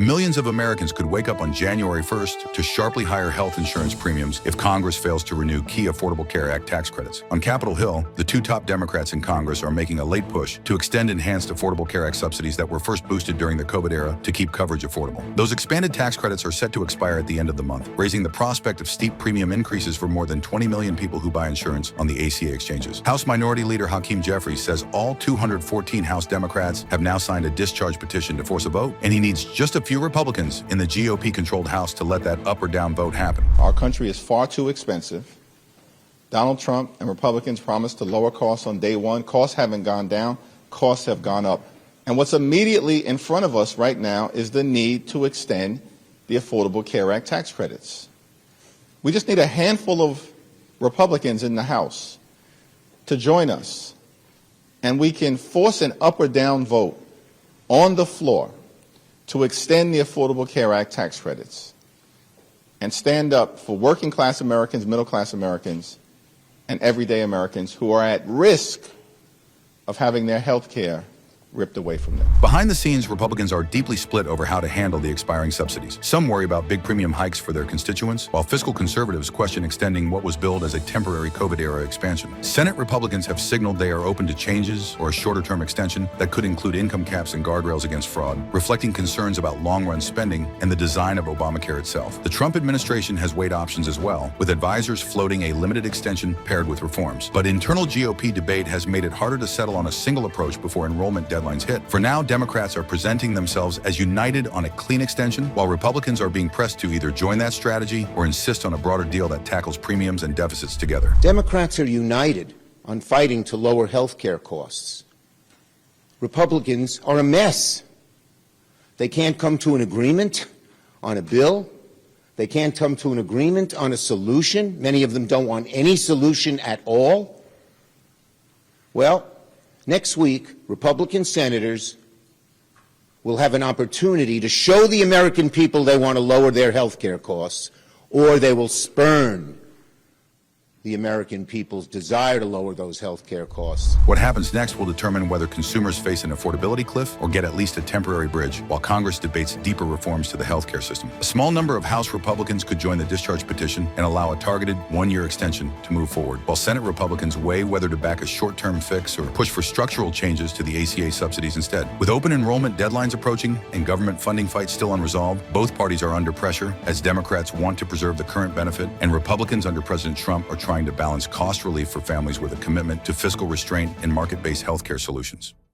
Millions of Americans could wake up on January 1st to sharply higher health insurance premiums if Congress fails to renew key Affordable Care Act tax credits. On Capitol Hill, the two top Democrats in Congress are making a late push to extend enhanced Affordable Care Act subsidies that were first boosted during the COVID era to keep coverage affordable. Those expanded tax credits are set to expire at the end of the month, raising the prospect of steep premium increases for more than 20 million people who buy insurance on the ACA exchanges. House Minority Leader Hakeem Jeffries says all 214 House Democrats have now signed a discharge petition to force a vote, and he needs just a few Republicans in the GOP-controlled House to let that up or down vote happen. Our country is far too expensive. Donald Trump and Republicans promised to lower costs on day one. Costs haven't gone down. Costs have gone up. And what's immediately in front of us right now is the need to extend the Affordable Care Act tax credits. We just need a handful of Republicans in the House to join us, and we can force an up or down vote on the floor to extend the Affordable Care Act tax credits and stand up for working class Americans, middle class Americans, and everyday Americans who are at risk of having their health care ripped away from them. Behind the scenes, Republicans are deeply split over how to handle the expiring subsidies. Some worry about big premium hikes for their constituents, while fiscal conservatives question extending what was billed as a temporary COVID-era expansion. Senate Republicans have signaled they are open to changes or a shorter-term extension that could include income caps and guardrails against fraud, reflecting concerns about long-run spending and the design of Obamacare itself. The Trump administration has weighed options as well, with advisors floating a limited extension paired with reforms. But internal GOP debate has made it harder to settle on a single approach before enrollment deadlines hit. For now, Democrats are presenting themselves as united on a clean extension, while Republicans are being pressed to either join that strategy or insist on a broader deal that tackles premiums and deficits together. Democrats are united on fighting to lower health care costs. Republicans are a mess. They can't come to an agreement on a bill. They can't come to an agreement on a solution. Many of them don't want any solution at all. Well, next week, Republican senators will have an opportunity to show the American people they want to lower their health care costs, or they will spurn the American people's desire to lower those health care costs. What happens next will determine whether consumers face an affordability cliff or get at least a temporary bridge, while Congress debates deeper reforms to the health care system. A small number of House Republicans could join the discharge petition and allow a targeted one-year extension to move forward, while Senate Republicans weigh whether to back a short-term fix or push for structural changes to the ACA subsidies instead. With open enrollment deadlines approaching and government funding fights still unresolved, both parties are under pressure as Democrats want to preserve the current benefit and Republicans under President Trump are trying to balance cost relief for families with a commitment to fiscal restraint and market-based healthcare solutions.